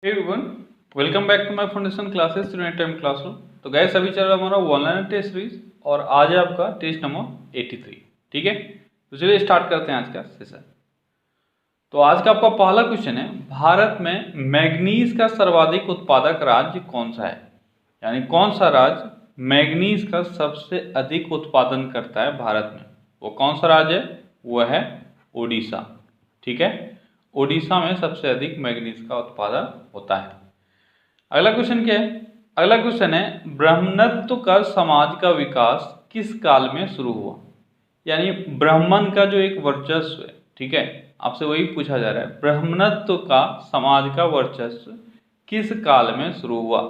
Hey everyone, welcome back to my foundation classes student time classroom. तो guys अभी चल रहा है हमारा ऑनलाइन टेस्ट सीरीज और आज है आपका टेस्ट नंबर 83। ठीक है, तो चलिए स्टार्ट करते हैं आज का सेशन। तो आज का आपका पहला क्वेश्चन है, भारत में मैग्नीज का सर्वाधिक उत्पादक राज्य कौन सा है? यानी कौन सा राज्य मैग्नीज का सबसे अधिक उत्पादन करता है भारत में? वो कौन सा राज्य है? वो है ओडिशा। ठीक है, ओडिशा में सबसे अधिक मैग्नीज का उत्पादन होता है। अगला क्वेश्चन क्या है? अगला क्वेश्चन है, ब्राह्मणत्व का समाज का विकास किस काल में शुरू हुआ? यानी ब्राह्मण का जो एक वर्चस्व है, ठीक है, आपसे वही पूछा जा रहा है, ब्राह्मणत्व का समाज का वर्चस्व किस काल में शुरू हुआ?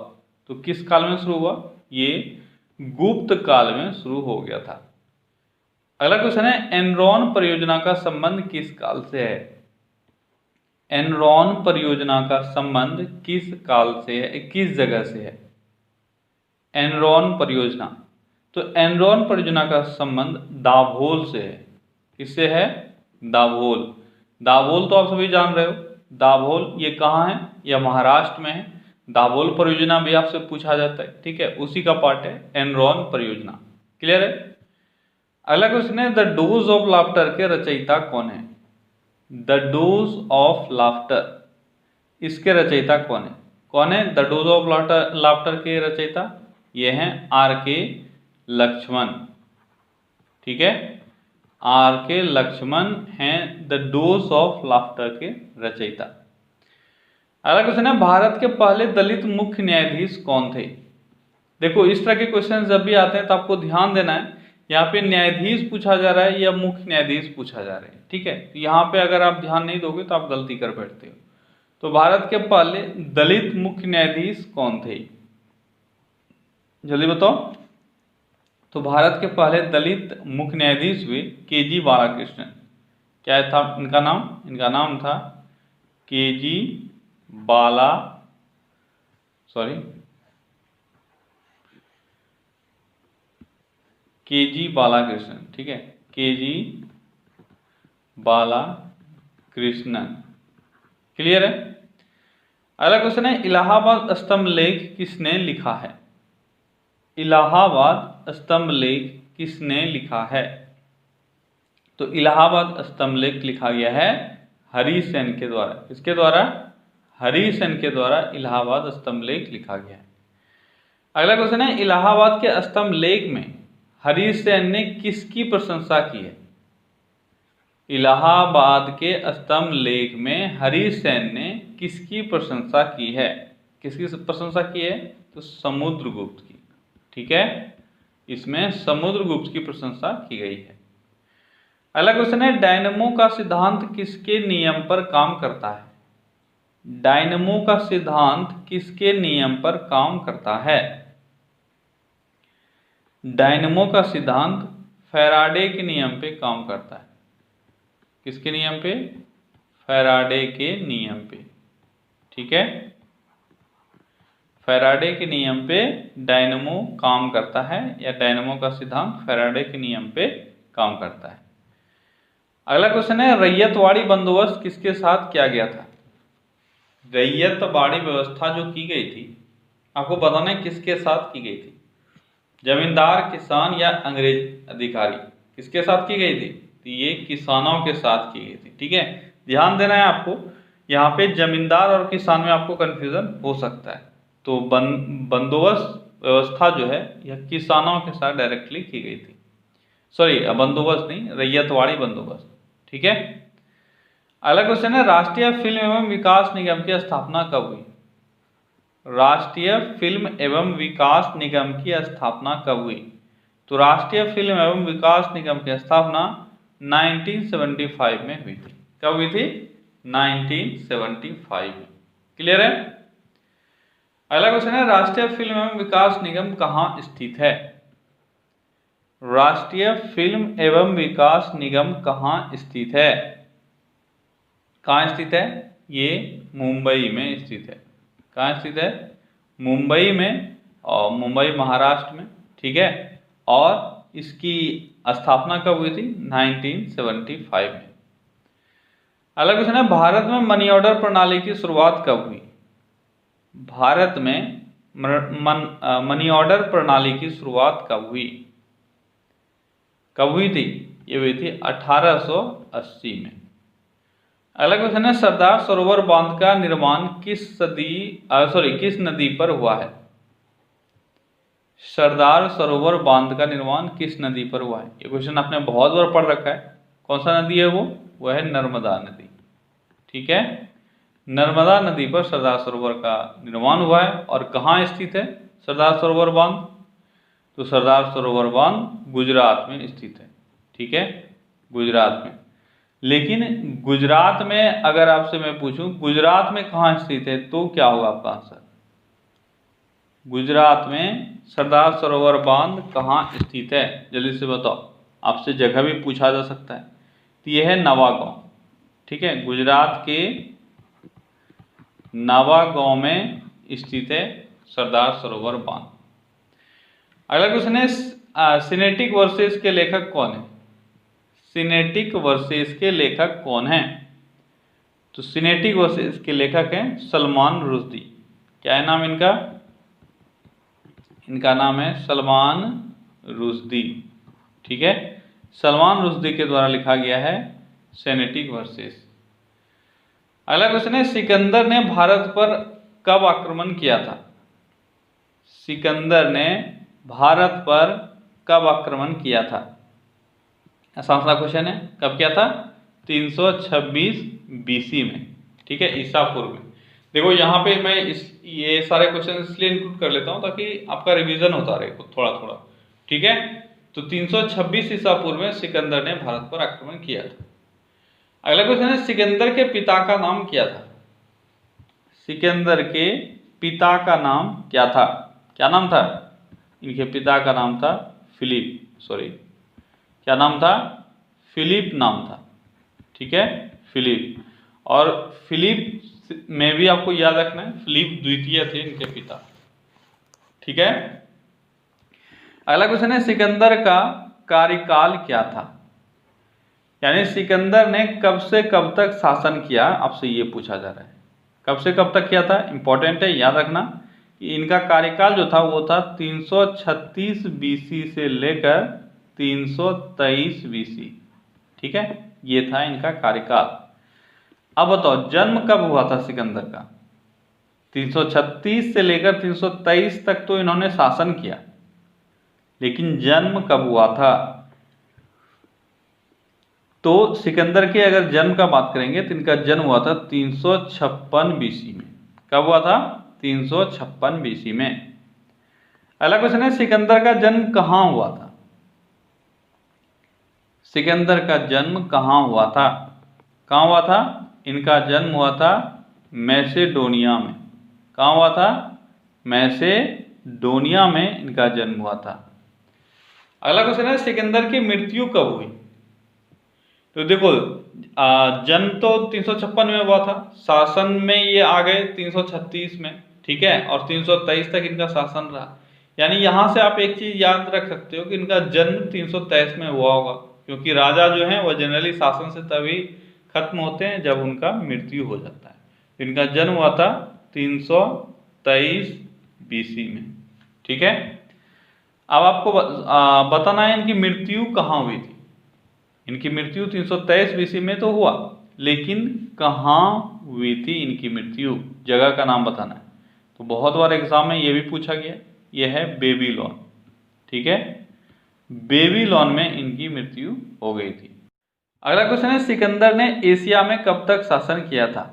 तो किस काल में शुरू हुआ? ये गुप्त काल में शुरू हो गया था। अगला क्वेश्चन है, एनरॉन परियोजना का संबंध किस काल से है? एनरॉन परियोजना का संबंध किस काल से है, किस जगह से है? एनरॉन परियोजना, तो एनरॉन परियोजना का संबंध दाभोल से है। किससे है? दाभोल। दाभोल तो आप सभी जान रहे हो, दाभोल ये कहाँ है? यह महाराष्ट्र में है। दाभोल परियोजना भी आपसे पूछा जाता है, ठीक है, उसी का पार्ट है एनरॉन परियोजना। क्लियर है? अगला क्वेश्चन है, द डोज ऑफ लाफ्टर के रचयिता कौन है? द डोज ऑफ लाफ्टर, इसके रचयिता कौन है? कौन है द डोज ऑफ लाफ्टर के रचयिता? ये हैं आर के लक्ष्मण। ठीक है, आर के लक्ष्मण हैं द डोज ऑफ लाफ्टर के रचयिता। अगला क्वेश्चन है, भारत के पहले दलित मुख्य न्यायाधीश कौन थे? देखो, इस तरह के क्वेश्चन जब भी आते हैं तो आपको ध्यान देना है, यहाँ पे न्यायाधीश पूछा जा रहा है या मुख्य न्यायाधीश पूछा जा रहा है। ठीक है, तो यहाँ पे अगर आप ध्यान नहीं दोगे तो आप गलती कर बैठते हो। तो भारत के पहले दलित मुख्य न्यायाधीश कौन थे? जल्दी बताओ। तो भारत के पहले दलित मुख्य न्यायाधीश हुए के.जी. बालाकृष्णन। क्या था इनका नाम? इनका नाम था के.जी. बालाकृष्णन। ठीक है, के.जी. बालाकृष्णन। क्लियर है? अगला क्वेश्चन है, इलाहाबाद स्तंभ लेख किसने लिखा है? इलाहाबाद स्तंभ लेख किसने लिखा है? तो इलाहाबाद स्तंभ लेख लिखा गया है हरिसेन के द्वारा। किसके द्वारा? हरिसेन के द्वारा इलाहाबाद स्तंभ लेख लिखा गया है। अगला क्वेश्चन है, इलाहाबाद के स्तंभ लेख में हरिसेन ने किसकी प्रशंसा की है? इलाहाबाद के स्तंभ लेख में हरिसेन ने किसकी प्रशंसा की है? किसकी प्रशंसा की है? तो समुद्रगुप्त की। ठीक है, इसमें समुद्रगुप्त की प्रशंसा की गई है। अगला क्वेश्चन है, डायनमो का सिद्धांत किसके नियम पर काम करता है? डायनमो का सिद्धांत किसके नियम पर काम करता है? डायनमो का सिद्धांत फैराडे के नियम पे काम करता है। किसके नियम पे? फैराडे के नियम पे। ठीक है, फैराडे के नियम पे डायनमो काम करता है, या डायनमो का सिद्धांत फैराडे के नियम पे काम करता है। अगला क्वेश्चन है, रैयतवाड़ी बंदोबस्त किसके साथ किया गया था? रैयतवाड़ी व्यवस्था जो की गई थी, आपको बताना है किसके साथ की गई थी? जमींदार, किसान या अंग्रेज अधिकारी, किसके साथ की गई थी? तो ये किसानों के साथ की गई थी। ठीक है, ध्यान देना है आपको, यहाँ पे जमींदार और किसान में आपको कंफ्यूजन हो सकता है। तो बंदोबस्त व्यवस्था जो है यह किसानों के साथ डायरेक्टली की गई थी। सॉरी, बंदोबस्त नहीं, रैयतवाड़ी बंदोबस्त। ठीक है। अगला क्वेश्चन है, राष्ट्रीय फिल्म एवं विकास निगम की स्थापना कब हुई? राष्ट्रीय फिल्म एवं विकास निगम की स्थापना कब हुई? तो राष्ट्रीय फिल्म एवं विकास निगम की स्थापना 1975 में हुई थी। कब हुई थी? 1975 में। क्लियर है? अगला क्वेश्चन है, राष्ट्रीय फिल्म एवं विकास निगम कहाँ स्थित है? राष्ट्रीय फिल्म एवं विकास निगम कहाँ स्थित है? कहाँ स्थित है? ये मुंबई में स्थित है। कहाँ स्थित है? मुंबई में, और मुंबई महाराष्ट्र में। ठीक है, और इसकी स्थापना कब हुई थी? 1975 में। अगला क्वेश्चन है, भारत में मनी ऑर्डर प्रणाली की शुरुआत कब हुई? भारत में मनी ऑर्डर प्रणाली की शुरुआत कब हुई? कब हुई थी? ये हुई थी 1880 में। अगला क्वेश्चन है, सरदार सरोवर बांध का निर्माण किस नदी पर हुआ है? सरदार सरोवर बांध का निर्माण किस नदी पर हुआ है? ये क्वेश्चन आपने बहुत बार पढ़ रखा है। कौन सा नदी है वो है नर्मदा नदी। ठीक है, नर्मदा नदी पर सरदार सरोवर का निर्माण हुआ है। और कहाँ स्थित है सरदार सरोवर बांध? तो सरदार सरोवर बांध गुजरात में स्थित है। ठीक है, गुजरात में। लेकिन गुजरात में अगर आपसे मैं पूछूं गुजरात में कहाँ स्थित है, तो क्या होगा आपका आंसर? गुजरात में सरदार सरोवर बांध कहाँ स्थित है? जल्दी से बताओ, आपसे जगह भी पूछा जा सकता है। तो यह है नवागांव। ठीक है, गुजरात के नवागांव में स्थित है सरदार सरोवर बांध। अगला क्वेश्चन है, सिनेटिक वर्सेस के लेखक कौन है? सिनेटिक वर्सेस के लेखक कौन है? तो सिनेटिक वर्सेस के लेखक हैं सलमान रुश्दी। क्या है नाम इनका? इनका नाम है सलमान रुश्दी। ठीक है, सलमान रुश्दी के द्वारा लिखा गया है सिनेटिक वर्सेस। अगला क्वेश्चन है, सिकंदर ने भारत पर कब आक्रमण किया था? सिकंदर ने भारत पर कब आक्रमण किया था? आसान सा क्वेश्चन है, कब किया था? 326 बीसी में। ठीक है, ईसा पूर्व में। देखो यहाँ पे मैं ये सारे क्वेश्चन इसलिए इंक्लूड कर लेता हूँ ताकि आपका रिवीजन होता रहे थोड़ा थोड़ा। ठीक है, तो 326 ईसा पूर्व में सिकंदर ने भारत पर आक्रमण किया था। अगला क्वेश्चन है, सिकंदर के पिता का नाम क्या था? सिकंदर के पिता का नाम क्या था? क्या नाम था? इनके पिता का नाम था क्या नाम था? फिलिप नाम था। ठीक है, फिलिप। और फिलिप में भी आपको याद रखना है, फिलिप द्वितीय थे इनके पिता। ठीक है, अगला क्वेश्चन है, सिकंदर का कार्यकाल क्या था? यानी सिकंदर ने कब से कब तक शासन किया, आपसे ये पूछा जा रहा है। कब से कब तक किया था? इंपॉर्टेंट है, याद रखना कि इनका कार्यकाल जो था वो था 336 बीसी से लेकर 323 बीसी। ठीक है, ये था इनका कार्यकाल। अब बताओ जन्म कब हुआ था सिकंदर का? 336 से लेकर 323 तक तो इन्होंने शासन किया, लेकिन जन्म कब हुआ था? तो सिकंदर के अगर जन्म का बात करेंगे तो इनका जन्म हुआ था 356 बीसी में। कब हुआ था? 356 बीसी में। अगला क्वेश्चन है, सिकंदर का जन्म कहाँ हुआ था? सिकंदर का जन्म कहाँ हुआ था? कहाँ हुआ था? इनका जन्म हुआ था मैसेडोनिया में। कहाँ हुआ था? मैसेडोनिया में इनका जन्म हुआ था। अगला क्वेश्चन है, सिकंदर की मृत्यु कब हुई? तो देखो जन्म तो 356 में हुआ था, शासन में ये आ गए 336 में। ठीक है, और 323 तक इनका शासन रहा। यानी यहाँ से आप एक चीज याद रख सकते हो कि इनका जन्म 323 में हुआ होगा, क्योंकि राजा जो है वह जनरली शासन से तभी खत्म होते हैं जब उनका मृत्यु हो जाता है। इनका जन्म हुआ था 323 बीसी में। ठीक है, अब आपको बताना है इनकी मृत्यु कहाँ हुई थी। इनकी मृत्यु 323 बीसी में तो हुआ, लेकिन कहाँ हुई थी इनकी मृत्यु? जगह का नाम बताना है। तो बहुत बार एग्जाम में ये भी पूछा गया, यह है बेबीलोन। ठीक है, बेबीलोन में इनकी मृत्यु हो गई थी। अगला क्वेश्चन है, सिकंदर ने एशिया में कब तक शासन किया था?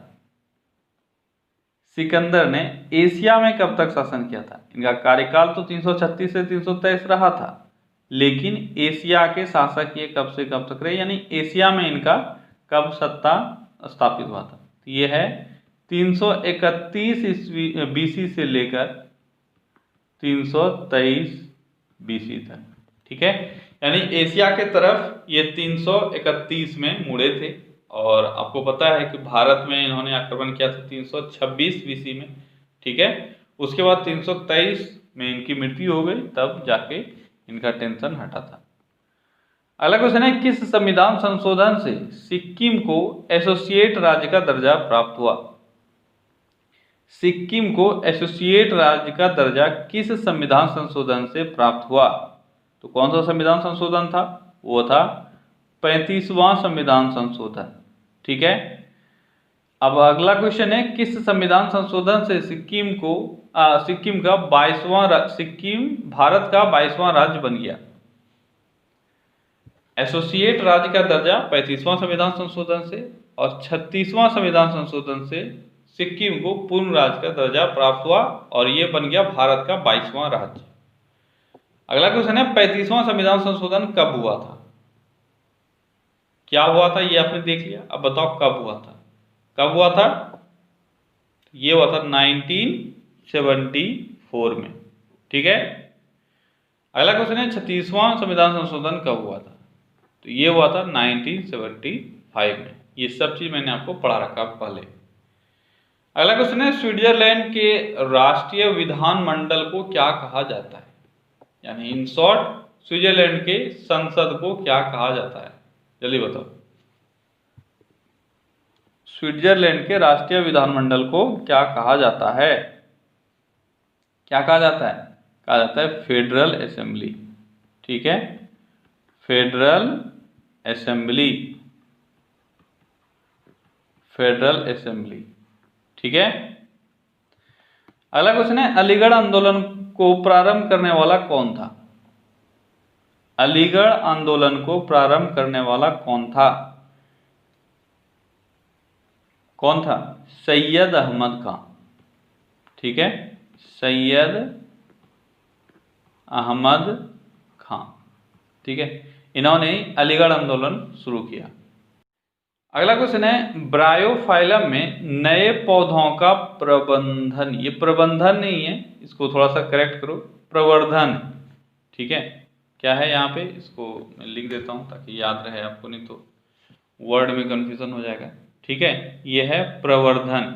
सिकंदर ने एशिया में कब तक शासन किया था? इनका कार्यकाल तो 336 से 323 रहा था, लेकिन एशिया के शासक ये कब से कब तक रहे, यानी एशिया में इनका कब सत्ता स्थापित हुआ था? तो ये है 331 बीसी से लेकर 323 बीसी तक। ठीक है, यानी एशिया के तरफ ये 331 में मुड़े थे। और आपको पता है कि भारत में इन्होंने आक्रमण किया था 326 बीसी में। ठीक है, उसके बाद 323 में इनकी मृत्यु हो गई, तब जाके इनका टेंशन हटा था। अगला क्वेश्चन है, किस संविधान संशोधन से सिक्किम को एसोसिएट राज्य का दर्जा प्राप्त हुआ? सिक्किम को एसोसिएट राज्य का दर्जा किस संविधान संशोधन से प्राप्त हुआ? तो कौन सा संविधान संशोधन था? वो था 35वां संविधान संशोधन। ठीक है। अब अगला क्वेश्चन है, किस संविधान संशोधन से सिक्किम भारत का 22वां राज्य बन गया? एसोसिएट राज्य का दर्जा 35वां संविधान संशोधन से और 36वां संविधान संशोधन से सिक्किम को पूर्ण राज्य का दर्जा प्राप्त हुआ और ये बन गया भारत का 22वां राज्य। अगला क्वेश्चन है, 35वां संविधान संशोधन कब हुआ था? क्या हुआ था ये आपने देख लिया, अब बताओ कब हुआ था? कब हुआ था? ये हुआ था 1974 में। ठीक है। अगला क्वेश्चन है, 36वां संविधान संशोधन कब हुआ था? तो ये हुआ था 1975 में। ये सब चीज मैंने आपको पढ़ा रखा पहले। अगला क्वेश्चन है, स्विट्जरलैंड के राष्ट्रीय विधानमंडल को क्या कहा जाता है? यानी इन शॉर्ट स्विट्जरलैंड के संसद को क्या कहा जाता है? जल्दी बताओ। स्विट्जरलैंड के राष्ट्रीय विधानमंडल को क्या कहा जाता है? क्या कहा जाता है? कहा जाता है फेडरल असेंबली। ठीक है, फेडरल असेंबली, फेडरल असेंबली। ठीक है। अगला क्वेश्चन है, अलीगढ़ आंदोलन को प्रारंभ करने वाला कौन था? अलीगढ़ आंदोलन को प्रारंभ करने वाला कौन था? कौन था? सैयद अहमद खां। ठीक है, सैयद अहमद खां। ठीक है, इन्होंने अलीगढ़ आंदोलन शुरू किया। अगला क्वेश्चन है, ब्रायोफाइलम में नए पौधों का प्रबंधन, ये प्रबंधन नहीं है, इसको थोड़ा सा करेक्ट करो, प्रवर्धन। ठीक है, क्या है यहाँ पे, इसको मैं लिख देता हूँ ताकि याद रहे आपको, नहीं तो वर्ड में कंफ्यूजन हो जाएगा। ठीक है, ये है प्रवर्धन।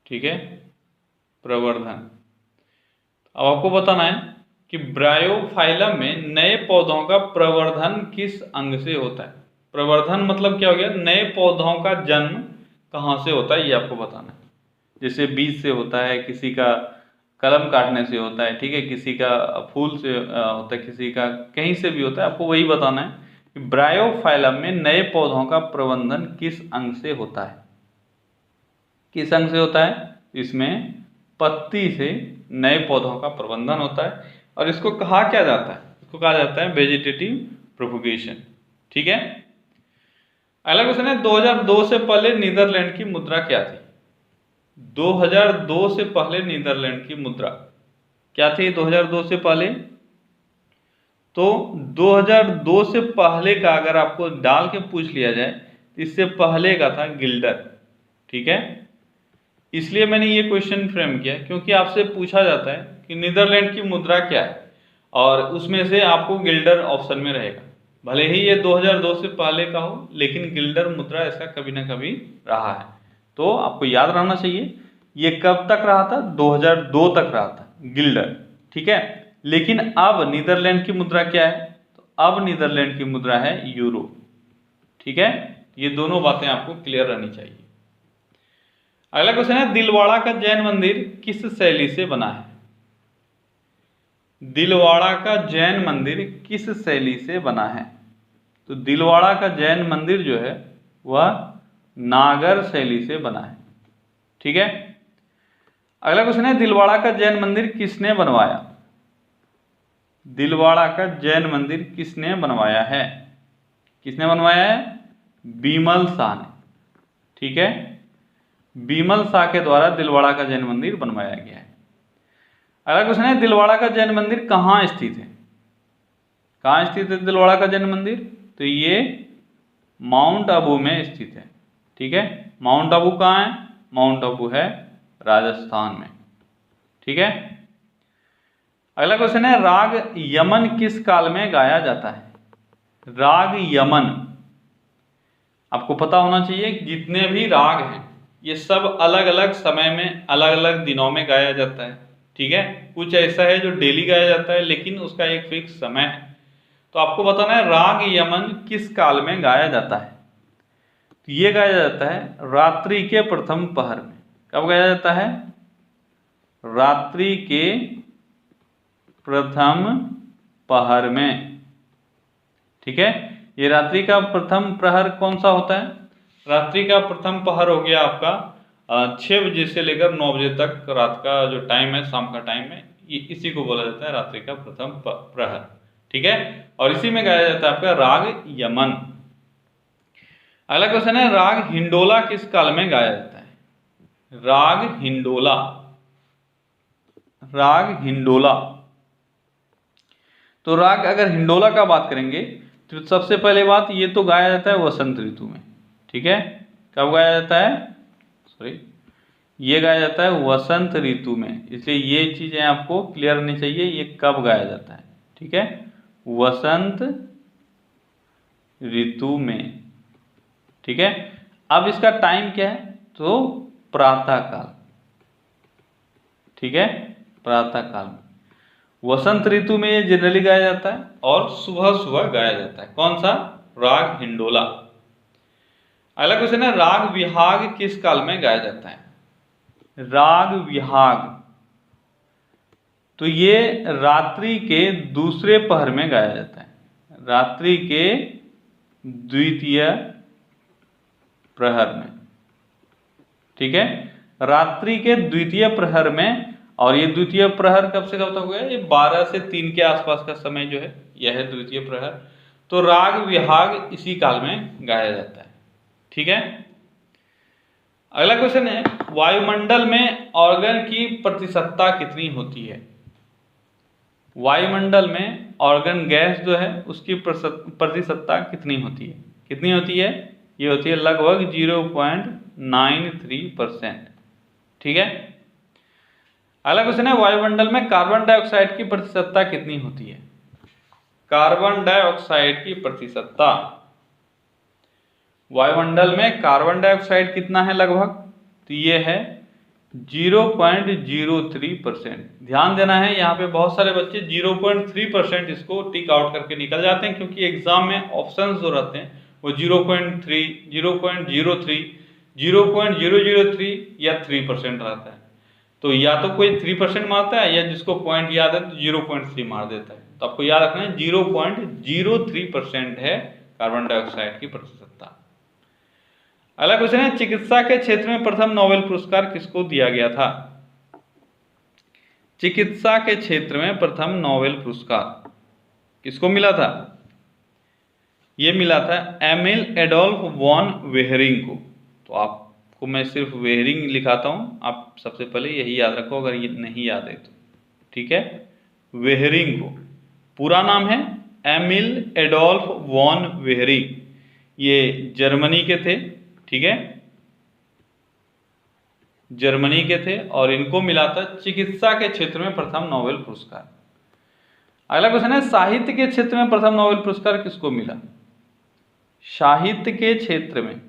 ठीक है, प्रवर्धन। अब आपको बताना है कि ब्रायोफाइलम में नए पौधों का प्रवर्धन किस अंग से होता है? प्रवर्धन मतलब क्या हो गया? नए पौधों का जन्म कहाँ से होता है, ये आपको बताना है। जैसे बीज से होता है, किसी का कलम काटने से होता है, ठीक है, किसी का फूल से होता है, किसी का कहीं से भी होता है। आपको वही बताना है कि ब्रायोफाइलम में नए पौधों का प्रवर्धन किस अंग से होता है? किस अंग से होता है? इसमें पत्ती से नए पौधों का प्रवर्धन होता है और इसको कहा क्या जाता है? इसको कहा जाता है वेजिटेटिव प्रोपगेशन। ठीक है। अगला क्वेश्चन है, 2002 से पहले नीदरलैंड की मुद्रा क्या थी? 2002 से पहले नीदरलैंड की मुद्रा क्या थी? 2002 से पहले, तो 2002 से पहले का अगर आपको डाल के पूछ लिया जाए तो इससे पहले का था गिल्डर। ठीक है, इसलिए मैंने ये क्वेश्चन फ्रेम किया क्योंकि आपसे पूछा जाता है कि नीदरलैंड की मुद्रा क्या है और उसमें से आपको गिल्डर ऑप्शन में रहेगा। भले ही ये 2002 से पहले का हो, लेकिन गिल्डर मुद्रा ऐसा कभी ना कभी रहा है। तो आपको याद रहना चाहिए ये कब तक रहा था? 2002 तक रहा था गिल्डर। ठीक है, लेकिन अब नीदरलैंड की मुद्रा क्या है? तो अब नीदरलैंड की मुद्रा है यूरो। ठीक है, ये दोनों बातें आपको क्लियर रहनी चाहिए। अगला क्वेश्चन है, दिलवाड़ा का जैन मंदिर किस शैली से बना है? दिलवाड़ा का जैन मंदिर किस शैली से बना है? तो दिलवाड़ा का जैन मंदिर जो है वह नागर शैली से बना है। ठीक है। अगला क्वेश्चन है, दिलवाड़ा का जैन मंदिर किसने बनवाया? दिलवाड़ा का जैन मंदिर किसने बनवाया है? किसने बनवाया है? बीमल शाह ने। ठीक है, बीमल शाह के द्वारा दिलवाड़ा का जैन मंदिर बनवाया गया है। अगला क्वेश्चन है, दिलवाड़ा का जैन मंदिर कहाँ स्थित है? कहाँ स्थित है दिलवाड़ा का जैन मंदिर? तो ये माउंट आबू में स्थित है। ठीक है, माउंट आबू कहाँ है? माउंट आबू है राजस्थान में। ठीक है। अगला क्वेश्चन है, राग यमन किस काल में गाया जाता है? राग यमन, आपको पता होना चाहिए कि जितने भी राग हैं ये सब अलग अलग समय में अलग अलग दिनों में गाया जाता है। ठीक है, कुछ ऐसा है जो डेली गाया जाता है लेकिन उसका एक फिक्स समय है। तो आपको बताना है राग यमन किस काल में गाया जाता है? तो ये गाया जाता है रात्रि के प्रथम पहर में। कब गाया जाता है? रात्रि के प्रथम पहर में। ठीक है, ये रात्रि का प्रथम प्रहर कौन सा होता है? रात्रि का प्रथम पहर हो गया आपका 6 बजे से लेकर 9 बजे तक रात का जो टाइम है, शाम का टाइम है, ये इसी को बोला जाता है रात्रि का प्रथम प्रहर। ठीक है, और इसी में गाया जाता है आपका राग यमन। अगला क्वेश्चन है, राग हिंडोला किस काल में गाया जाता है? राग हिंडोला, राग हिंडोला। तो राग अगर हिंडोला का बात करेंगे तो सबसे पहले बात, ये तो गाया जाता है वसंत ऋतु में। ठीक है, कब गाया जाता है? सॉरी, ये गाया जाता है वसंत ऋतु में, इसलिए ये चीजें आपको क्लियर होनी चाहिए, ये कब गाया जाता है। ठीक है, वसंत ऋतु में। ठीक है, अब इसका टाइम क्या है? तो प्रातः काल। ठीक है, प्रातः काल में वसंत ऋतु में ये जनरली गाया जाता है और सुबह सुबह गाया जाता है। कौन सा? राग हिंडोला। अगला क्वेश्चन है, राग विहाग किस काल में गाया जाता है? राग विहाग, तो ये रात्रि के दूसरे पहर में गाया जाता है, रात्रि के द्वितीय प्रहर में। ठीक है, रात्रि के द्वितीय प्रहर में, और ये द्वितीय प्रहर कब से कब तक हो गया? ये 12 से 3 के आसपास का समय जो है, यह है द्वितीय प्रहर। तो राग विहाग इसी काल में गाया जाता है। ठीक है, अगला क्वेश्चन है, वायुमंडल में ऑर्गन की प्रतिशतता कितनी होती है? वायुमंडल में ऑर्गन गैस जो है उसकी प्रतिशतता कितनी होती है? कितनी होती है? ये होती है लगभग 0.93%। ठीक है, अगला क्वेश्चन है, वायुमंडल में कार्बन डाइऑक्साइड की प्रतिशतता कितनी होती है? कार्बन डाइऑक्साइड की प्रतिशतता, वायुमंडल में कार्बन डाइऑक्साइड कितना है लगभग? तो ये है 0.03%। ध्यान देना है, यहाँ पे बहुत सारे बच्चे 0.3% इसको टिक आउट करके निकल जाते हैं, क्योंकि एग्जाम में ऑप्शंस जो रहते हैं वो 0.3, 0.03, 0.003 या 3% रहता है। तो या तो कोई 3% मारता है, या जिसको पॉइंट याद है तो 0.3 मार देता है। तो आपको याद रखना है 0.03% है कार्बन डाइऑक्साइड की प्रतिशतता। अगला क्वेश्चन है, चिकित्सा के क्षेत्र में प्रथम नोबेल पुरस्कार किसको दिया गया था? चिकित्सा के क्षेत्र में प्रथम नोबेल पुरस्कार किसको मिला था? ये मिला था एमिल एडोल्फ वॉन वेहरिंग को। तो आपको मैं सिर्फ वेहरिंग लिखाता हूँ, आप सबसे पहले यही याद रखो अगर ये नहीं याद है तो। ठीक है, वेहरिंग को, पूरा नाम है एमिल एडोल्फ वॉन वेहरिंग, ये जर्मनी के थे। ठीक है, जर्मनी के थे और इनको मिला था चिकित्सा के क्षेत्र में प्रथम नोबेल पुरस्कार। अगला क्वेश्चन है, साहित्य के क्षेत्र में प्रथम नोबेल पुरस्कार किसको मिला? साहित्य के क्षेत्र में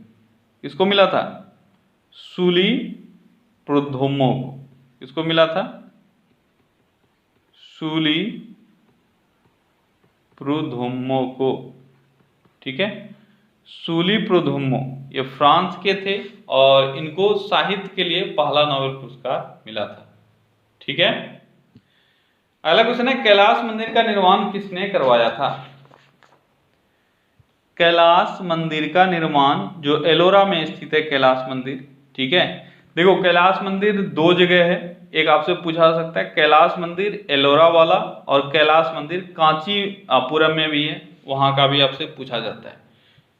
किसको मिला था? सूली प्रोद्होमो को। किसको मिला था? सूली प्रोद्होमो को। ठीक है, सूली प्रोद्होमो ये फ्रांस के थे और इनको साहित्य के लिए पहला नोबेल पुरस्कार मिला था। ठीक है, अगला क्वेश्चन है, कैलाश मंदिर का निर्माण किसने करवाया था? कैलाश मंदिर का निर्माण जो एलोरा में स्थित है कैलाश मंदिर। ठीक है, देखो कैलाश मंदिर 2 जगह है, एक आपसे पूछा जा सकता है कैलाश मंदिर एलोरा वाला, और कैलाश मंदिर कांचीपुरम में भी है, वहां का भी आपसे पूछा जाता है।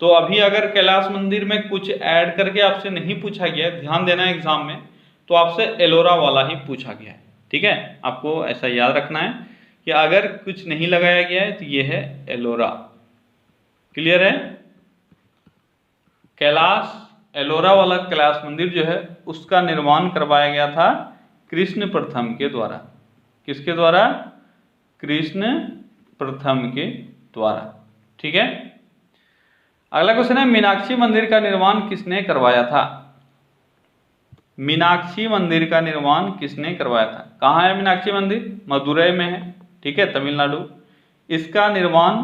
तो अभी अगर कैलाश मंदिर में कुछ ऐड करके आपसे नहीं पूछा गया, ध्यान देना एग्जाम में, तो आपसे एलोरा वाला ही पूछा गया है। ठीक है, आपको ऐसा याद रखना है कि अगर कुछ नहीं लगाया गया है तो ये है एलोरा। क्लियर है? कैलाश एलोरा वाला कैलाश मंदिर जो है उसका निर्माण करवाया गया था कृष्ण प्रथम के द्वारा। किसके द्वारा? कृष्ण प्रथम के द्वारा। ठीक है, अगला क्वेश्चन है, मीनाक्षी मंदिर का निर्माण किसने करवाया था? मीनाक्षी मंदिर का निर्माण किसने करवाया था? कहाँ है मीनाक्षी मंदिर? मदुरई में है। ठीक है, तमिलनाडु। इसका निर्माण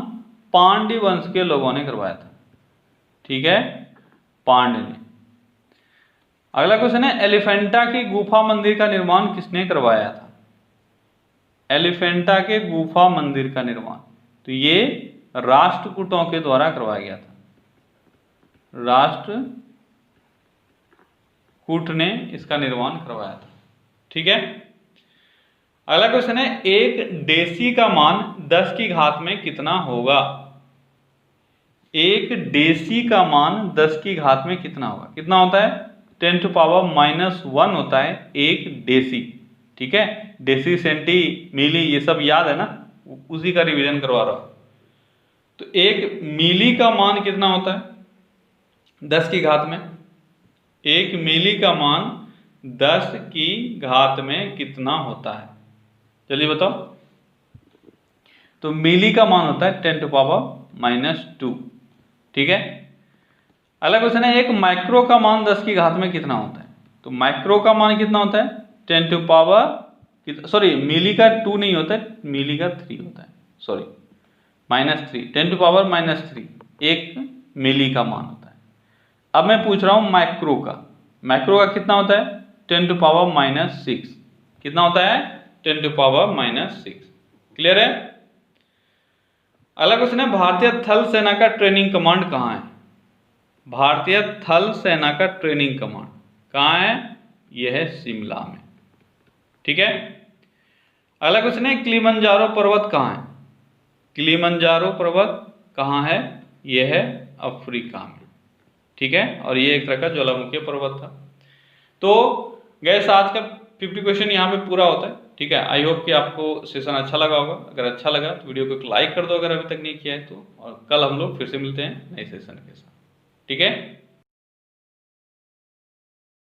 पांड्य वंश के लोगों ने करवाया था। ठीक है, पांड ने। अगला क्वेश्चन है, एलिफेंटा की गुफा मंदिर का निर्माण किसने करवाया था? एलिफेंटा के गुफा मंदिर का निर्माण, तो ये राष्ट्रकूटों के द्वारा करवाया गया था। राष्ट्रकूट ने इसका निर्माण करवाया था। ठीक है। अगला क्वेश्चन है, एक डेसी का मान 10 की घात में कितना होगा? एक डेसी का मान 10 की घात में कितना होगा? कितना होता है? 10⁻⁻1 होता है एक डेसी। ठीक है, डेसी, सेंटी, मिली ये सब याद है ना, उसी का रिवीजन करवा रहा हूं। तो एक मिली का मान कितना होता है 10 की घात में? एक मिली का मान 10 की घात में कितना होता है? चलिए बताओ। तो मिली का मान होता है 10⁻⁻2। ठीक है। अगला क्वेश्चन है, एक माइक्रो का मान 10 की घात में कितना होता है? तो माइक्रो का मान कितना होता है? 10⁻, सॉरी मिली का 2 नहीं होता है, मिली का 3 होता है, सॉरी -3, 10⁻⁻3 एक मिली का मान होता है। अब मैं पूछ रहा हूं माइक्रो का। माइक्रो का कितना होता है? 10⁻⁻6। कितना होता है? 10⁻⁻6। क्लियर है? अगला क्वेश्चन है, भारतीय थल सेना का ट्रेनिंग कमांड कहाँ है? भारतीय थल सेना का ट्रेनिंग कमांड कहाँ है? यह है शिमला में। ठीक है। अगला क्वेश्चन है, किलिमंजारो पर्वत कहाँ है? किलिमंजारो पर्वत कहाँ है? यह है अफ्रीका में। ठीक है, और ये एक तरह का ज्वालामुखी पर्वत था। तो गैस आज का 50 क्वेश्चन यहाँ पे पूरा होता है। ठीक है, आई होप कि आपको सेशन अच्छा लगा होगा। अगर अच्छा लगा तो वीडियो को एक लाइक कर दो अगर अभी तक नहीं किया है तो, और कल हम लोग फिर से मिलते हैं नए सेशन के साथ। ठीक है।